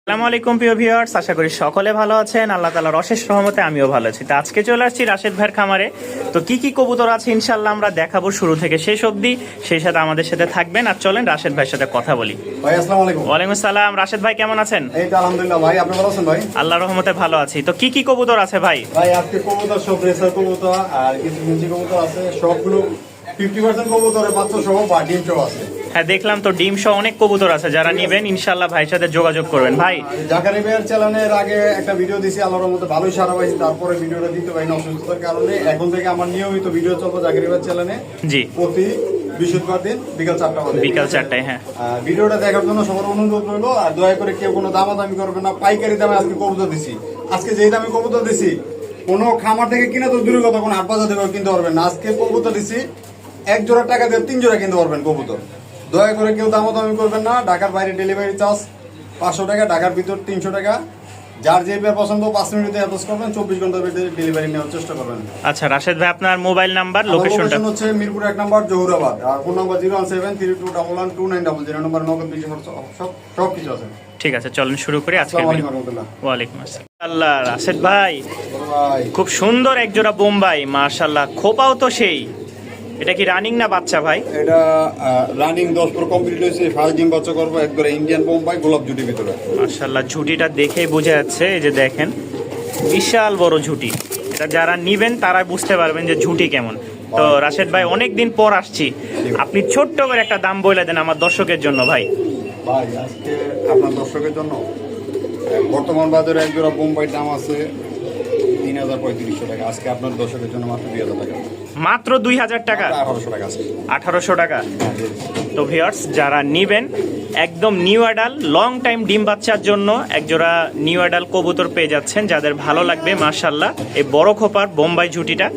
আসসালামু আলাইকুম প্রিয় ভিউয়ার্স, আশা করি সকলে ভালো আছেন। আল্লাহ তাআলার অশেষ রহমতে আমিও ভালো আছি। তো আজকে চলে আসছি রাশেদ ভাইয়ের খামারে। তো কি কি কবুতর আছে ইনশাআল্লাহ আমরা দেখাবো শুরু থেকে শেষ অবধি। সেই সাথে আমাদের সাথে থাকবেন। আর চলেন রাশেদ ভাইয়ের সাথে কথা বলি। ভাই আসসালামু আলাইকুম। ওয়ালাইকুম আসসালাম। রাশেদ ভাই কেমন আছেন? এই তো আলহামদুলিল্লাহ ভাই, আপনি ভালো আছেন ভাই? আল্লাহর রহমতে ভালো আছি। তো কি কি কবুতর আছে ভাই? ভাই আজকে কবুতর সব রেসার কবুতর আর কিছু মিঞ্চি কবুতর আছে, সবগুলো 50% কবুতরের বাচ্চা সহ বা ডিম সহ আছে। হ্যাঁ, দেখলাম তো ডিম সহ অনেক কবুতর আছে। যারা নেবেন ইনশাআল্লাহ ভাইয়ের সাথে যোগাযোগ করবেন। ভাই জাকারি ভাইয়ের চ্যানেলের আগে একটা ভিডিও দিছি, আল্লাহর মধ্যে ভালোই সারা পাইছি। তারপরে ভিডিওটা দিতে পারি না অসুস্থতার কারণে। এখন থেকে আমার নিয়মিত ভিডিও চলবে জাকারি ভাইয়ের চ্যানেলে। জি, প্রতি বৃহস্পতিবার দিন বিকাল 4টা বাজে। বিকাল 4টায়। হ্যাঁ, ভিডিওটা দেখার জন্য সবার অনুরোধ রইলো। আর দয়া করে কেউ কোনো দামাদামি করবে না, পাইকারি দামে আজকে কবুতর দিছি। আজকে যেই দামে কবুতর দিছি, কোনো খামার থেকে কিনা তো দূরের কথা, কোনো হাট বাজার থেকে কিনতে পারবেন না। আজকে কবুতর দিছি 1 জোড়া টাকা দিয়ে 3 জোড়া কিনতে পারবেন কবুতর। দয়া করে কেউ দামাদামি করবেন না। ঢাকার বাইরে ডেলিভারি চার্জ 500 টাকা, ঢাকার ভিতর 300 টাকা। যার যে পেয়ার পছন্দ 5 মিনিটে অ্যাড্রেস করবেন, 24 ঘন্টার ভিতরে ডেলিভারি নেওয়ার চেষ্টা করবেন। আচ্ছা রাশেদ ভাই, আপনার মোবাইল নাম্বার, লোকেশনটা? হচ্ছে মিরপুর 1 নম্বর জহুরাবাদ। আর ফোন নাম্বার 01732112900 নম্বর বেশি সব কিছু আছে। ঠিক আছে, চলেন শুরু করি আজকে। আসসালামু আলাইকুম রাহমাতুল্লাহ। ওয়ালাইকুম আসসালাম। আল্লাহ, রাশেদ ভাই ভাই খুব সুন্দর এক জোড়া বোম্বাই, মাশাআল্লাহ। খোপাও তো সেই। এটা কি রানিং না বাচ্চা ভাই? এটা রানিং 10 পুরো কমপ্লিট হয়েছে। ফার্স্ট ডিম বাচ্চা করবো একবারে ইন্ডিয়ান বোম্বাই গোলাপ জুটির ভিতরে। মাশাআল্লাহ, ঝুটিটা দেখেই বোঝা যাচ্ছে। এই যে দেখেন, বিশাল বড় ঝুটি। এটা যারা নিবেন তারা বুঝতে পারবেন যে ঝুটি কেমন। তো রাশেদ ভাই, অনেকদিন পর আসছি, আপনি ছোট্ট করে একটা দাম বলে দেন আমার দর্শকের জন্য ভাই। ভাই আজকে আপনার দর্শকের জন্য বর্তমান বাজারে এক জোড়া বোম্বাই দাম আছে 3,3500 টাকা। আজকে আপনার দর্শকের জন্য মাত্র 2,000 টাকা। মাত্র 2000 টাকা? 1800 টাকা আছে। 1800 টাকা। তো ভিউয়ার্স, যারা নিবেন একদম নিউ অ্যাডাল লং টাইম ডিম বাচ্চার জন্য একজোড়া নিউ অ্যাডাল কবুতর পেয়ে যাচ্ছেন। যাদের ভালো লাগবে মাশাআল্লাহ এই বড় খোপার বোম্বাই ঝুটিটা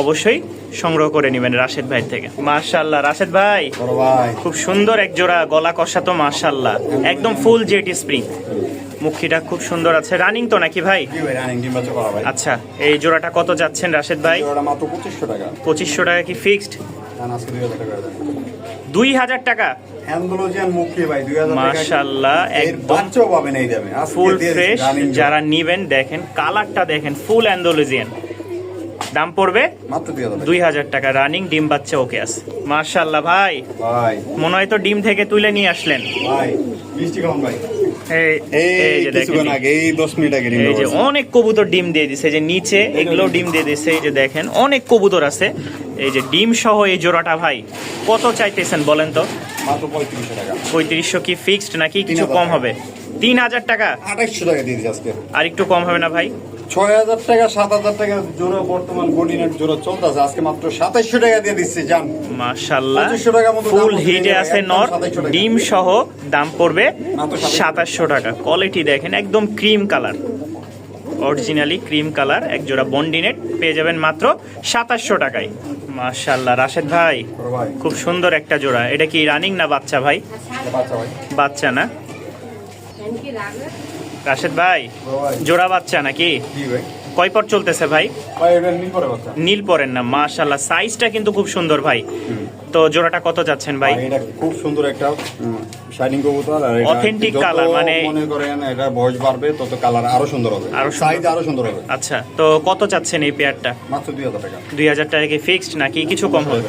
অবশ্যই সংগ্রহ করে নেবেন রাশেদ ভাই থেকে। মাশাআল্লাহ রাশেদ ভাই, বড় ভাই খুব সুন্দর এক জোড়া গলা কষা তো মাশাআল্লাহ, একদম ফুল জেট স্প্রিং। মুখিটা খুব সুন্দর আছে। রানিং তো নাকি ভাই? জি ভাই, রানিং ডিম বাচ্চা করা ভাই। আচ্ছা, এই জোড়াটা কত যাচ্ছেন রাশেদ ভাই? জোড়াটা মাত্র 2500 টাকা। 2500 টাকা কি ফিক্সড? না, আজকে 2000 টাকা দেন। 2000 টাকা? অ্যান্ডালুজিয়ান মুখে ভাই 2000 টাকা। মাশাআল্লাহ, এর একদম বাচ্চাও পাবেন এই দামে। আজকে ফুল দিয়ে ফ্রেশ। রানিং যারা নিবেন দেখেন কালারটা দেখেন, ফুল অ্যান্ডালুজিয়ান। দাম পড়বে মাত্র 2000 টাকা। 2000 টাকা। রানিং ডিম বাচ্চা ওকে আছে। মাশাআল্লাহ ভাই, ভাই মনে হয় তো ডিম থেকে তুলে নিয়ে আসলেন। ভাই মিষ্টি খাওয়ান ভাই। এই এই যে কিছুক্ষণ দেখেন, আগে, এই 10 মিনিট আগে ডিম এই যে দেওয়া অনেক কবুতর ডিম দিয়ে দিছে। যে নিচে এগুলো ডিম দিয়ে দিছে। এই যে দেখেন অনেক কবুতর আছে। এই যে ডিম সহ এই জোড়াটা ভাই কত চাইতেছেন বলেন তো? মাত্র 3500 টাকা। 3500 কি ফিক্সড নাকি কিছু 3000 কম টাকা। হবে? 3000 টাকা? 2800 টাকা দিয়ে দিচ্ছি আজকে। আর একটু কম হবে না ভাই? 6000 টাকা 7000 টাকা জোড়া বর্তমান গোল্ডিনের জোড়া চলতেছে। আজকে মাত্র 2700 টাকা দিয়ে দিচ্ছি জান। মাশাআল্লাহ, 2500 টাকা মতো ফুল দাম হিটে পড়বে, আছে একদম নর। 2700 টাকা। ডিম সহ দাম পড়বে মাত্র 2700 টাকা। কোয়ালিটি দেখেন একদম cream colour, originally cream colour. এক জোড়া বন্ডিনেট পেয়ে যাবেন মাত্র 2700 টাকায়। মাশাআল্লাহ রাশেদ ভাই, বড় ভাই খুব সুন্দর একটা জোড়া। এটা কি রানিং না বাচ্চা ভাই? বাচ্চা ভাই। বাচ্চা না রাশেদ ভাই? বড় ভাই জোড়া বাচ্চা নাকি? জি ভাই। কয় পর চলতেছে ভাই? ভাই এটা নিন পরে বাচ্চা। নীল পরেন না? মাশাআল্লাহ, সাইজটা কিন্তু খুব সুন্দর ভাই। তো জোড়াটা কত যাচ্ছেন ভাই? ভাই এটা খুব সুন্দর একটা শাইনিং কবুতর। আর এটা Authentic যত colour, মানে মনে করেন এটা বয়স বাড়বে তত কালার আরো সুন্দর হবে, আরো সুন্দর। সাইজ আরো সুন্দর হবে। আচ্ছা, তো কত চাচ্ছেন এই পেয়ারটা? মাত্র 2000 টাকা। 2000 টাকা কি ফিক্সড নাকি কিছু কম হবে?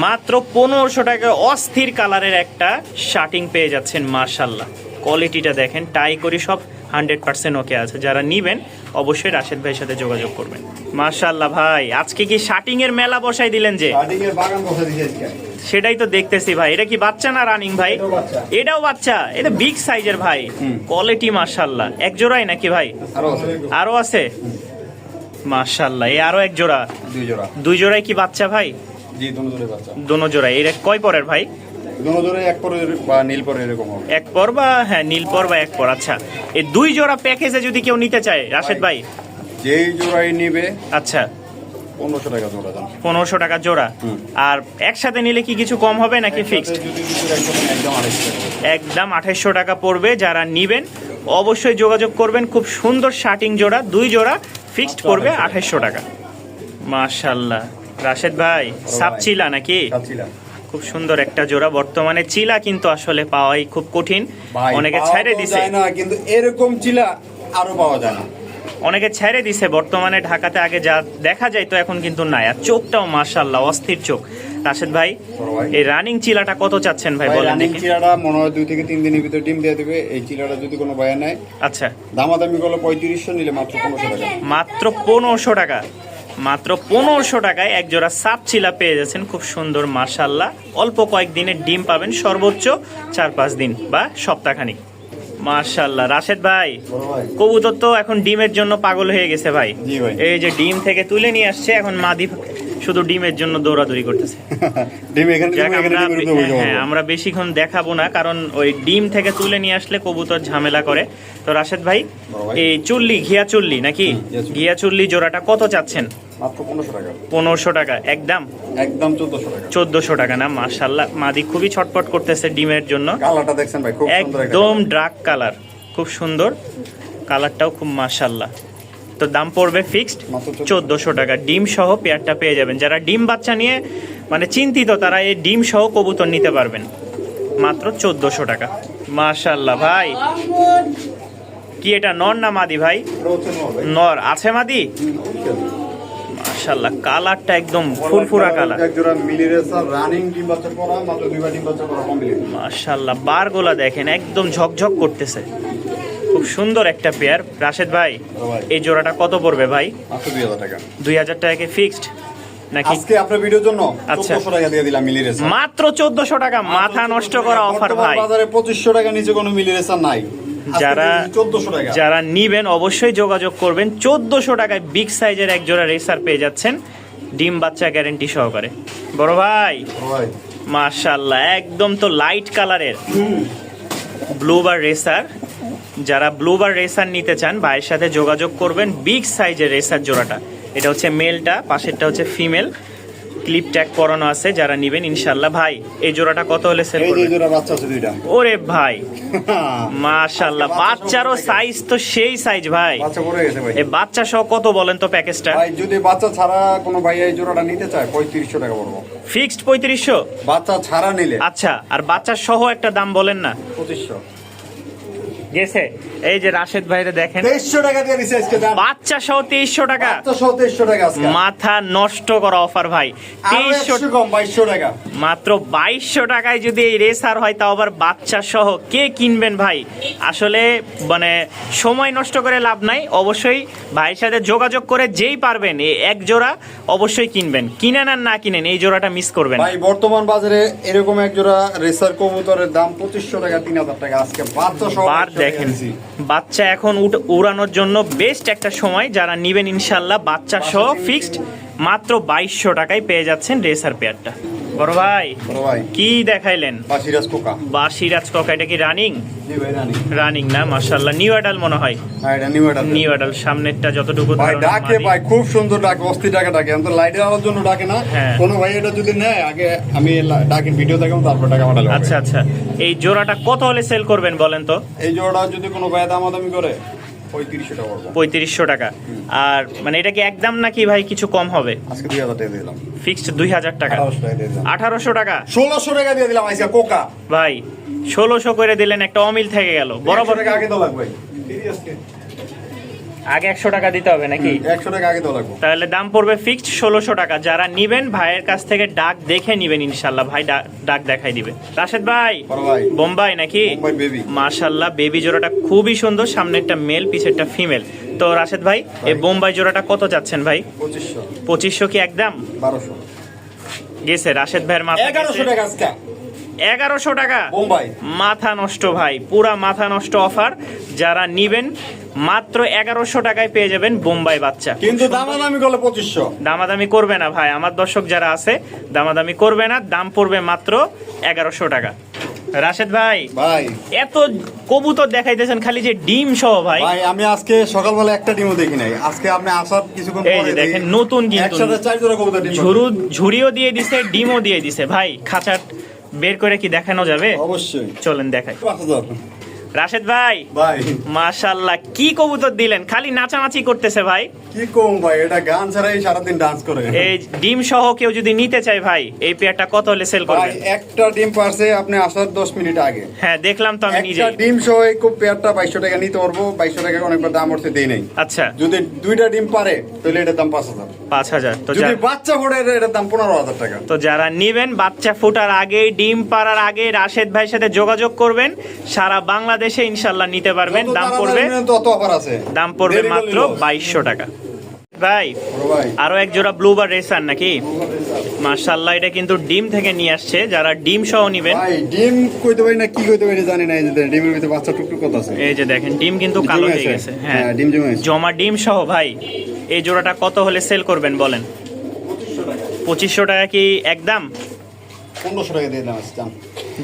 মাত্র 1500 টাকা অস্থির কালারের একটা শার্টিং পেয়ে যাচ্ছেন। মাশাআল্লাহ, কোয়ালিটিটা দেখেন। টাই করি সব 100% ওকে আছে। যারা নিবেন অবশ্যই রাশেদ ভাইয়ের সাথে যোগাযোগ করবেন। মাশাআল্লাহ ভাই, আজকে কি শার্টিং এর মেলা বসাই দিলেন যে? শার্টিং এর বাগান বসে দিয়েছি আজকে। সেটাই তো দেখতেছি ভাই। এটা কি বাচ্চা না রানিং ভাই? এটাও বাচ্চা। এটাও বাচ্চা? এটা বিগ সাইজের ভাই। কোয়ালিটি মাশাআল্লাহ। এক জোড়াই নাকি ভাই? আরো আছে আরো আছে? মাশাআল্লাহ, এই আরো এক জোড়া। 2 জোড়া। 2 জোড়াই কি বাচ্চা ভাই? জি দোনো জোড়া বাচ্চা। দোনো জোড়াই। এটা কয় পরের ভাই? দোনো জোড়া এক পরে বা নীল পরে এরকম হবে। এক পর বা হ্যাঁ নীল পর বা এক পর। আচ্ছা, এই 2 জোড়া প্যাকেজে যদি কেউ নিতে চায় রাশেদ ভাই? যেই জোড়াই নিবে আচ্ছা, 1500 টাকা জোড়া দাম। 1500 টাকা জোড়া। আর একসাথে নিলে কি কিছু কম হবে নাকি ফিক্সড? যদি দুটো একদম 2800 টাকা। একদম 2800 টাকা পড়বে। যারা নিবেন অবশ্যই যোগাযোগ করবেন। খুব সুন্দর শার্টিং জোড়া, 2 জোড়া ফিক্সড পড়বে 2800 টাকা। মাশাআল্লাহ রাশেদ ভাই, সাপচিলা নাকি? চাচ্ছিলাম। খুব সুন্দর একটা জোড়া। বর্তমানে চিলা কিন্তু আসলে পাওয়াই খুব কঠিন, ভাই, অনেকে পাওয়া ছেড়ে তো দিছে, যায় না, কিন্তু এরকম চিলা আরো পাওয়া যায় না। অনেকে ছেড়ে দিছে বর্তমানে। ঢাকাতে আগে যা দেখা যায় তো এখন কিন্তু নাই। আর চোখটাও মাশাআল্লাহ অস্থির চোখ। রাশেদ ভাই, বড় ভাই, এই রানিং চিলাটা কত চাচ্ছেন ভাই ভাই বলেন রানিং দেখি? চিলাটা মনে হয় 2 থেকে 3 দিনের ভিতরে ডিম দিয়ে দিবে। এই চিলাটা যদি কোনো ভাইয়া নেয়, আচ্ছা, দামাদামি করলে 3500, নিলে মাত্র 1500 টাকা। মাত্র 1500 টাকা, মাত্র 1500 টাকায় এক জোড়া সাপ চিলা পেয়ে যাচ্ছেন। খুব সুন্দর মাশাআল্লাহ। অল্প কয়েকদিনের ডিম পাবেন, সর্বোচ্চ 4-5 দিন বা সপ্তাহখানিক। মাশাআল্লাহ। রাশেদ ভাই, বড় ভাই, কবুতর তো এখন ডিমের জন্য পাগল হয়ে গেছে ভাই। জি ভাই। এই যে ডিম থেকে তুলে নিয়ে আসছে, এখন মাদি শুধু ডিমের জন্য দৌড়াদৌড়ি করতেছে। ডিম এখানে যাক, ডিম এখানে আমরা ডিমের উপরে বসে হ্যাঁ বলবো। আমরা বেশিক্ষণ দেখাবো না, কারণ ওই ডিম থেকে তুলে নিয়ে আসলে কবুতর ঝামেলা করে। তো রাশেদ ভাই, বড় ভাই। এই চুল্লি, ঘিয়া চুল্লি নাকি? ঘিয়া চুল্লি। ঘিয়া চুল্লি জোড়াটা কত চাচ্ছেন? মাত্র 1500 টাকা, 1500 টাকা একদম? একদম 1400 টাকা। 1400 টাকা না? মাশাআল্লাহ, মাদি খুবই ছটপট করতেছে ডিমের জন্য। কালারটা দেখছেন ভাই, খুব সুন্দর একটা একদম ডার্ক কালার, খুব সুন্দর কালারটাও খুব মাশাআল্লাহ। তো দাম পড়বে ফিক্সড মাত্র 1400 টাকা। ডিম সহ পেয়ারটা পেয়ে যাবেন। যারা ডিম বাচ্চা নিয়ে মানে চিন্তিত, তারা এই ডিম সহ কবুতর নিতে পারবেন মাত্র 1400 টাকা। মাশাআল্লাহ ভাই, কি এটা নর না মাদি ভাই? এটা হচ্ছে নর ভাই। নর আছে মাদি? মাশাআল্লাহ, কালারটা একদম ফুরফুরা কালার। এক জোড়া মিলি রেসার রানিং ডিম বাচ্চা করা, মাত্র 2বার ডিম বাচ্চা করা কমপ্লিট। মাশাআল্লাহ, বারগুলা দেখেন একদম ঝকঝক করতেছে। খুব সুন্দর একটা পেয়ার। রাশেদ ভাই, ভাই। এই জোড়াটা কত পড়বে ভাই? মাত্র 2000 টাকা। 2000 টাকাকে ফিক্সড নাকি? আজকে আপনার ভিডিওর জন্য আচ্ছা। 1400 টাকা দিয়ে দিলাম মিলি রেসার। মাত্র 1400 টাকা? মাথা নষ্ট করা অফার বর্তমান ভাই। বাজারে 2500 টাকা নিচে কোনো মিলি রেসার নাই। আজকে যারা 1400 টাকা। যারা নিবেন অবশ্যই যোগাযোগ করবেন। 1400 টাকায় বিগ সাইজের এক জোড়া রেসার পেয়ে যাচ্ছেন, ডিম বাচ্চা গ্যারেন্টি সহকারে। বড় ভাই, ভাই, মাশাআল্লাহ, একদম তো লাইট কালারের ব্লুবার রেসার। যারা ব্লুবার রেসার নিতে চান ভাইয়ের সাথে যোগাযোগ করবেন। বিগ সাইজের রেসার জোড়াটা, এটা হচ্ছে মেলটা, পাশেরটা হচ্ছে ফিমেল। ক্লিপ ট্যাগ পরানো আছে, যারা নিবেন ইনশাআল্লাহ। ভাই, এই জোড়াটা কত হলে সেল এই যে করবেন? জোড়া বাচ্চা আছে দুইটা। ওরে ভাই, মাশাআল্লাহ, বাচ্চারও সাইজ তো সেই সাইজ ভাই। বাচ্চা পড়ে গেছে ভাই। এই বাচ্চা সহ কত বলেন তো প্যাকেজটা? ভাই যদি বাচ্চা ছাড়া কোনো ভাই এই জোড়াটা নিতে চায় 3500 টাকা পড়বো। ফিক্সড 3500? বাচ্চা ছাড়া নিলে আচ্ছা, আর বাচ্চা সহ একটা দাম বলেন না। 2500। গেছে? এই যে রাশেদ ভাইরে দেখেন, 2300 টাকা দিয়ে দিছে আজকে দাম। বাচ্চা সহ 2300 টাকা? বাচ্চা সহ 2300 টাকা আজকে। মাথা নষ্ট করা অফার ভাই। আরো 2300 100 কম, 2200 টাকা। মাত্র 2200 টাকায় যদি এই রেসার হয়, তাও আবার বাচ্চা সহ, কে কিনবেন ভাই? আসলে মানে সময় নষ্ট করে লাভ নাই। অবশ্যই ভাইয়ের সাথে যোগাযোগ করে যেই পারবেন এই এক জোড়া অবশ্যই কিনবেন। কিনেন আর না কিনেন, এই জোড়াটা মিস করবেন না। ভাই বর্তমান বাজারে এরকম এক জোড়া রেসার কবুতরের দাম 2500 টাকা, 3000 টাকা। আজকে বাচ্চা সহ বার 2200 টাকা দেখেন, দিছি। বাচ্চা এখন উড়ানোর জন্য বেস্ট একটা সময়। যারা নিবেন ইনশাল্লাহ বাচ্চা সহ ফিক্সড মাত্র 2200 টাকায় পেয়ে যাচ্ছেন রেসার পেয়ারটা। বড় ভাই, বড় ভাই, কি দেখাইলেন? বাসিরাজ কোকা। বাসিরাজ কোকা, এটা কি রানিং? জি ভাই, রানি। রানিং না? মাশাআল্লাহ, নিউ অ্যাডাল মনে হয়। হ্যাঁ, এটা নিউ এটা। নিউ অ্যাডাল, সামনেরটা যতটুকু ভাই ধারণা ডাকে মাদি। ভাই, খুব সুন্দর ডাকে, অস্থির ডাকে ডাকে। আমি তো লাইটে আলোর জন্য ডাকে না। হ্যাঁ। কোনো ভাই এটা যদি নেয়, আগে আমি ডাকের ভিডিও দেখাবো, তারপর টাকা পাঠালে হবে। আচ্ছা আচ্ছা, এই জোড়াটা কত হলে সেল করবেন বলেন তো? এই জোড়া যদি কোনো ভাই দামাদামি করে 3500 টাকা পড়বো। 3500 টাকা। আর মানে এটা কি একদম নাকি ভাই কিছু কম হবে? আজকে 2000 টাকা দিয়ে দিলাম। ফিক্সড 2000 টাকা? 1800 টাকা দিয়ে দিলাম। 1800 টাকা? 1600 টাকা দিয়ে দিলাম আইসা কোকা। ভাই 1600 করে দিলেন, একটা অমিল থেকে গেল। 100 বরাবর টাকা আগে তো লাগবে। সিরিয়াসলি আগে 100 টাকা দিতে হবে নাকি? 100 টাকা আগে তো লাগবে। তাহলে দাম পড়বে ফিক্সড 1600 টাকা। যারা নিবেন ভাইয়ের কাছ থেকে ডাক দেখে নিবেন ইনশাল্লাহ। ভাই ডাক দেখাই দিবে। রাশেদ ভাই, বড় ভাই, বোম্বাই নাকি? বোম্বাই বেবি। মাশাল্লাহ, বেবি জোড়াটা খুবই সুন্দর। সামনেরটা মেল, পিছেরটা ফিমেল। তো রাশেদ ভাই, এই বোম্বাই জোড়াটা কত যাচ্ছেন ভাই? 2500। 2500 কি একদম? 1200। গেছে রাশেদ ভাইয়ের মাথা? 1100 টাকা আজকে 1100 টাকা? বোম্বাই। মাথা নষ্ট ভাই, পুরা মাথা নষ্ট অফার। যারা নিবেন মাত্র 1100 টাকায় পেয়ে যাবেন বোম্বাই বাচ্চা। কিন্তু দামাদামি করলে 2500। দামাদামি করবে না ভাই, আমার দর্শক যারা আছে দামাদামি করবে না। দাম পড়বে মাত্র 1100 টাকা। রাশেদ ভাই, ভাই এত কবুতর দেখাইতেছেন খালি যে ডিম সহ ভাই। ভাই আমি আজকে সকালবেলা একটা ডিমও দেখি নাই। আজকে আপনি আসার কিছুক্ষণ এই পরে যে দেখেন, দেখি নতুন কিন্তু একসাথে 4 জোড়া কবুতর ডিম। ঝুড়িও দিয়ে দিছে, ডিমও দিয়ে দিছে। ভাই খাঁচা বের করে কি দেখানো যাবে? অবশ্যই। চলেন দেখাই। রাশেদ ভাই ভাই মাশাআল্লাহ কি কবুতর দিলেন, খালি নাচানাচি করতেছে ভাই। কি কম ভাই, এটা গান ছাড়াই সারাদিন ডান্স করে। এই ডিম সহ কেউ যদি নিতে চায় ভাই, এই পেয়ারটা কত হলে সেল ভাই করবেন? একটা ডিম পারছে আপনি আসার 10 মিনিট আগে। হ্যাঁ দেখলাম তো আমি নিজে। একটা ডিম সহ এই খুব পেয়ারটা 2200 টাকা নিতে পারবো। 2200 টাকা অনেকবার দাম উঠতে দেই নাই। আচ্ছা যদি দুইটা ডিম পারে তাহলে এটার দাম 5000। 5000। তো যদি বাচ্চা ফোড়ে এটার দাম 15000 টাকা। তো যারা নিবেন বাচ্চা ফোটার আগে, ডিম পাড়ার আগে রাশেদ ভাইয়ের সাথে যোগাযোগ করবেন। সারা বাংলাদেশে ইনশাল্লাহ নিতে পারবেন। যত দাম তাড়াতাড়ি পড়বে নেবেন তত অফার আছে। দাম পড়বে দেরি করলে মাত্র loss। 2200 টাকা। ভাই বড় ভাই আরো এক জোড়া ব্লুবার রেসার নাকি? মাশাআল্লাহ, এটা কিন্তু ডিম থেকে নিয়ে আসছে। যারা ডিম সহ নিবেন, ভাই ডিম কইতে পারি না কি কইতে পারি জানি না। এই যে ডিমের ভিতরে বাচ্চা টুকটুক কত আছে। এই যে দেখেন ডিম কিন্তু কালো হয়ে গেছে। হ্যাঁ ডিম জমে আছে। জমা ডিম সহ ভাই। এই জোড়াটা কত হলে সেল করবেন বলেন? 2500 টাকা কি একদম? 1500 টাকা দিয়ে দিলাম আজকে।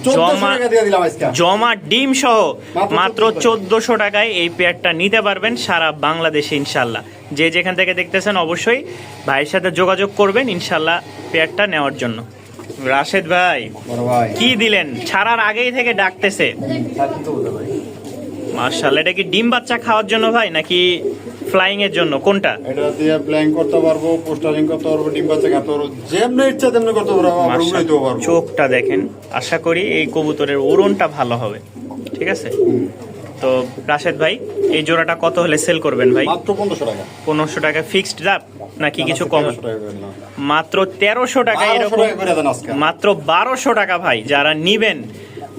জমা 1400 টাকা দিয়ে দিলাম আজকে। জমা ডিম সহ মাত্র মাত্র 1400 টাকায় এই পেয়ারটা নিতে পারবেন সারা বাংলাদেশে ইনশাল্লাহ। যে যেখান থেকে দেখতেছেন অবশ্যই ভাইয়ের সাথে যোগাযোগ করবেন ইনশাল্লাহ পেয়ারটা নেওয়ার জন্য। রাশেদ ভাই বড় ভাই কি দিলেন, ছাড়ার আগেই থেকে ডাকতেছে। মাশাআল্লাহ, এটা কি ডিম বাচ্চা খাওয়ার জন্য ভাই নাকি ফ্লাইং এর জন্য, কোনটা? এটা দিয়ে প্ল্যান করতে পারবো, পোস্টারিং করতে পারবো, ডিম বাচ্চা খেতে পারবো, যেমনি ইচ্ছা তেমনি করতে পারবো, আবার উড়াইতেও পারবো। চোখটা দেখেন, আশা করি এই কবুতরের ওড়নটা ভালো হবে। ঠিক আছে, তো রাশেদ ভাই এই জোড়াটা কত হলে সেল করবেন ভাই? মাত্র 1500 টাকা। 1500 টাকা ফিক্সড দাম নাকি কিছু কম? 1300 টাকা করে নাও। মাত্র 1300 টাকা। 1200 এরকম টাকা করে দেন আজকে। মাত্র 1200 টাকা ভাই। যারা নিবেন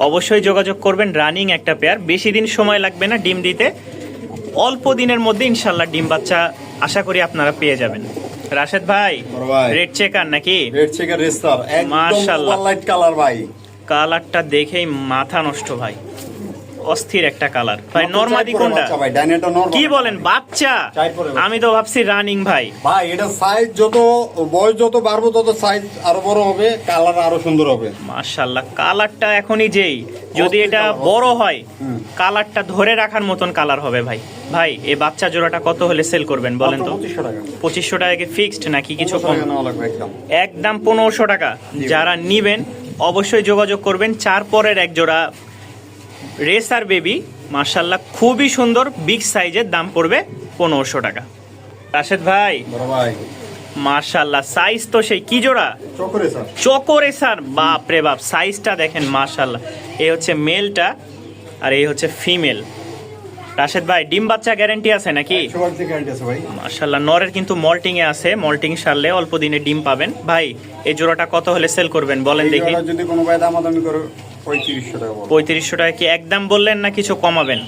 অবশ্যই যোগাযোগ করবেন। রানিং একটা পেয়ার, বেশি দিন সময় লাগবে না ডিম দিতে। অল্প দিনের মধ্যে ইনশাল্লাহ ডিম বাচ্চা আশা করি আপনারা পেয়ে যাবেন। রাশেদ ভাই বড় ভাই রেড চেকার নাকি? রেড চেকার রেস্টার একদম মাশাআল্লাহ। লাইট কালার ভাই। কালারটা দেখেই মাথা নষ্ট ভাই, অস্থির একটা কালার ভাই। নরমাদি কোনটা? ভাই ডাইনেটা নরমাল। কি বলেন বাচ্চা? চাই পরে বাচ্চা। আমি তো ভাবছি রানিং ভাই। ভাই এটা সাইজ যত বয়স যত বাড়বো তত সাইজ আরো বড় হবে, কালার আরো সুন্দর হবে। মাশাআল্লাহ, কালারটা এখনই যেই যদি এটা বড় হয় কালারটা ধরে রাখার মতন কালার হবে ভাই। ভাই এই বাচ্চা জোড়াটা কত হলে সেল করবেন বলেন তো? 2500 টাকা। 2500 টাকা কি ফিক্সড নাকি কিছু কম? নেওয়া লাগবে একদম। একদম 1500 টাকা। যারা নিবেন অবশ্যই যোগাযোগ করবেন। 4 পরের এক জোড়া রেসার বেবি, মাশাআল্লাহ খুবই সুন্দর, বিগ সাইজের, দাম পড়বে 1500 টাকা। রাশেদ ভাই বড় ভাই মাশাআল্লাহ, সাইজ তো সেই। কি জোড়া? চকরে স্যার। চকরে স্যার, বাপ রে বাপ, সাইজটা দেখেন মাশাআল্লাহ। এই হচ্ছে মেলটা আর এই হচ্ছে ফিমেল। রাশেদ ভাই ডিম বাচ্চা গ্যারান্টি আছে নাকি? 100% গ্যারান্টি আছে ভাই। মাশাআল্লাহ, নরের কিন্তু মল্টিং এ আছে, মল্টিং সারলে অল্প দিনে ডিম পাবেন। ভাই এই জোড়াটা কত হলে সেল করবেন বলেন দেখি? এই জোড়া যদি কোনো ভাই দামাদামি করে 3500 টাকা বলবো। 3500 টাকা কি একদম বললেন না কিছু কমাবেন?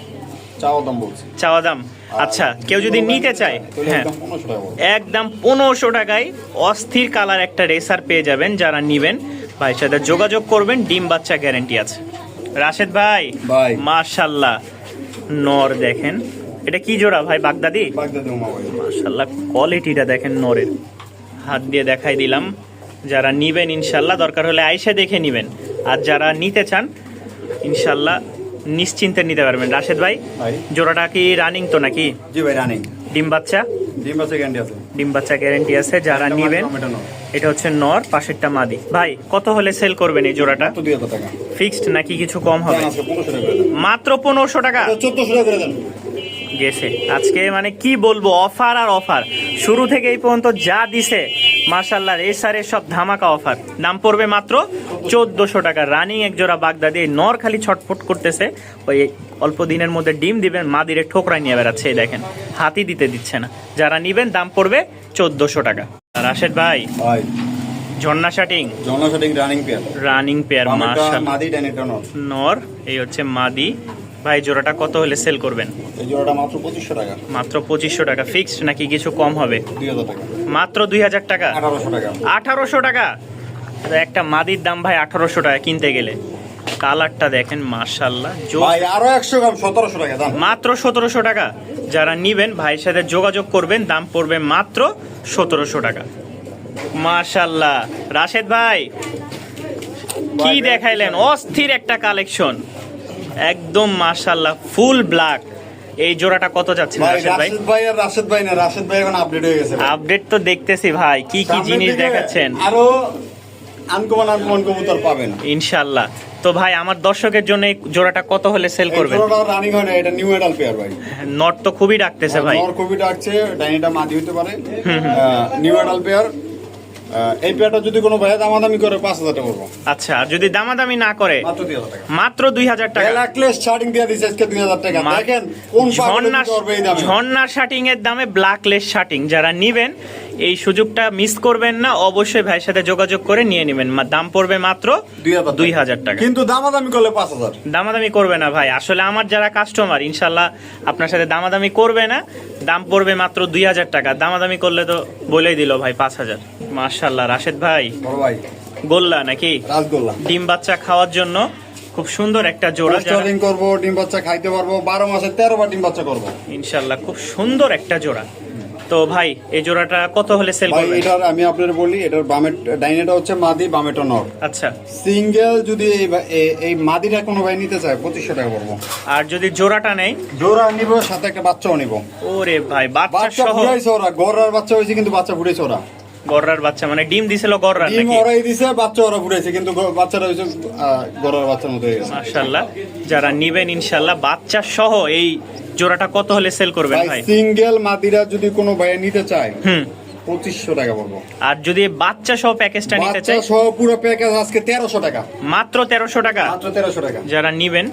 চাও দাম বলছি। চাওয়া দাম। আচ্ছা, কেউ যদি নিতে চায়, তাহলে হ্যাঁ একদম 1500 টাকা বলবো। একদম 1500 টাকায় অস্থির কালার একটা রেসার পেয়ে যাবেন। যারা নিবেন ভাইয়ের সাথে যোগাযোগ করবেন, ডিম বাচ্চা গ্যারান্টি আছে। রাশেদ ভাই ভাই। মাশাআল্লাহ, নর দেখেন। এটা কি জোড়া ভাই? বাগদাদি? বাগদাদি উমা ভাই। মাশাআল্লাহ, কোয়ালিটিটা দেখেন নরের। হাত দিয়ে দেখাই দিলাম। যারা নিবেন ইনশাল্লাহ দরকার হলে আইসা দেখে নিবেন। আর যারা নিতে চান ইনশাল্লাহ নিশ্চিন্তে নিতে পারবেন। রাশেদ ভাই ভাই জোড়াটা কি রানিং তো নাকি? জি ভাই রানিং। ডিম বাচ্চা? ডিম বাচ্চা গ্যারান্টি আছে। ডিম বাচ্চা গ্যারান্টি আছে। যারা একটা নিবেন, টমেটো নাও। এটা হচ্ছে নর, পাশেরটা মাদি। ভাই কত হলে সেল করবেন এই জোড়াটা? তো 2000 টাকা। ফিক্সড নাকি কিছু কম হবে? আজকে 1500 টাকা করে দেন। মাত্র 1500 টাকা 1400 টাকা করে দেন। গেছে আজকে। মানে কি বলবো, অফার আর অফার। শুরু থেকে এই পর্যন্ত যা দিছে মাশাআল্লাহ, রেসারের সব ধামাকা অফার। দাম পড়বে মাত্র 1400 টাকা। রানিং এক জোড়া বাগদাদি। নর খালি ছটফট করতেছে, ওই অল্প দিনের মধ্যে ডিম দিবেন, মাদিরে ঠোকরাই নিয়ে বেড়াচ্ছে। এই দেখেন, হাতি দিতে দিচ্ছে না। যারা নিবেন দাম পড়বে 1400 টাকা। রাশেদ ভাই ভাই ঝর্ণা শাটিং জনা shirting running pair. Running pair মাশাআল্লাহ। মাদি ডাইনেটা নর। নর, এই হচ্ছে মাদি। ভাই জোড়াটা কত হলে সেল করবেন? এই জোড়াটা মাত্র 2500 টাকা। মাত্র 2500 টাকা। ফিক্সড নাকি কিছু কম হবে? 2000 টাকা। মাত্র 2000 টাকা। 1800 টাকা। 1800 টাকা। একটা মাদির দাম ভাই 1800 টাকা কিনতে গেলে। কালারটা দেখেন মাশাআল্লাহ। ভাই আরো 100 গ্রাম 1700 টাকা দাম। মাত্র 1700 টাকা। যারা নিবেন ভাইয়ের সাথে যোগাযোগ করবেন, দাম পড়বে মাত্র 1700 টাকা। মাশাআল্লাহ। রাশেদ ভাই কি দেখাইলেন, অস্থির একটা কালেকশন একদম মাশাআল্লাহ, ফুল ব্ল্যাক। এই জোড়াটা কত যাচ্ছে ভাই রাশেদ ভাই? রাশেদ ভাই আর রাশেদ ভাই না, রাশেদ ভাই এখন আপডেট হয়ে গেছে। আপডেট তো দেখতেছি ভাই, কি কি সামনের জিনিস দিকে দেখাচ্ছেন আরো আনকমন কবুতর পাবেন ইনশাআল্লাহ। তো ভাই আমার দর্শকের জন্য এই জোড়াটা কত হলে সেল করবেন? রানিং হয় না, এটা নিউ অ্যাডাল পেয়ার ভাই। নট তো খুবই ডাকতেছে ভাই। নর খুবই ডাকছে, ডাইনিটা মাদি হতে পারে। New adult pair. এই পেয়ারটা যদি কোনো ভাই দামাদামি করে 5,000 টাকা করবো। আচ্ছা, আর যদি দামাদামি না করে? মাত্র 2,000 টাকা। মাত্র 2,000 টাকা। ব্ল্যাকলেস শার্টিং দিয়ে দিচ্ছে আজকে 2,000 টাকা। দেখেন কোন পাগলে দিতে পারবে এই দামে। ঝর্ণার শার্টিং এর দামে ব্ল্যাকলেস শার্টিং যারা নিবেন এই সুযোগটা মিস করবেন না, অবশ্যই ভাইয়ের সাথে যোগাযোগ করে নিয়ে নেবেন। দাম পড়বে মাত্র 2,000 টাকা। কিন্তু দামাদামি করলে 5,000। দামাদামি করবে না ভাই, আসলে আমার যারা কাস্টমার ইনশাল্লাহ আপনার সাথে দামাদামি করবে না। দাম পড়বে মাত্র 2,000 টাকা। দামাদামি করলে তো বলেই দিল ভাই 5,000। মাশাআল্লাহ রাশেদ ভাই, বড় ভাই গোল্লা নাকি? রাসগোল্লা। ডিম বাচ্চা খাওয়ার জন্য খুব সুন্দর একটা জোড়া। স্টারিং করব, ডিম বাচ্চা খাইতে পারবো, 12 মাসে 13 বার ডিম বাচ্চা করব ইনশাল্লাহ। খুব সুন্দর একটা জোড়া। তো ভাই এই জোড়াটা কত হলে সেল ভাই? করবেন? এটার আমি আপনাদের বলি, এটার বামে ডাইনেটা হচ্ছে মাদি, বামেটা নর। আচ্ছা, সিঙ্গেল যদি এই মাদিটা কোনো ভাই নিতে চায় 2,500 টাকা পড়বো। আর যদি জোড়াটা নেই? জোড়া নিব, সাথে একটা বাচ্চাও নিব। ওরে ভাই, বাচ্চা বাচ্চা সহ? ফুটাইছে ওরা, গড়ার বাচ্চা হয়েছে কিন্তু বাচ্চা ফুটাইছে ওরা। গড়রার বাচ্চা মানে ডিম দিছিল গড়রার ডিম নাকি? ওরাই দিছে, বাচ্চা ওরা ফুটাইছে কিন্তু বাচ্চাটা হয়েছে গড়ার বাচ্চার মতো হয়ে গেছে। মাশাআল্লাহ, যারা নিবেন ইনশাআল্লাহ বাচ্চা সহ এই জোড়াটা কত হলে সেল করবেন ভাই? সিঙ্গেল মাদিরা যদি কোনো ভাই নিতে চায় 2500 টাকা পড়বো। আর যদি বাচ্চা সহ প্যাকেজটা নিতে বাচ্চা চায়? সহ পুরো প্যাকেজ আজকে 1300 টাকা। মাত্র 1300 টাকা। মাত্র 1300 টাকা। যারা নিবেন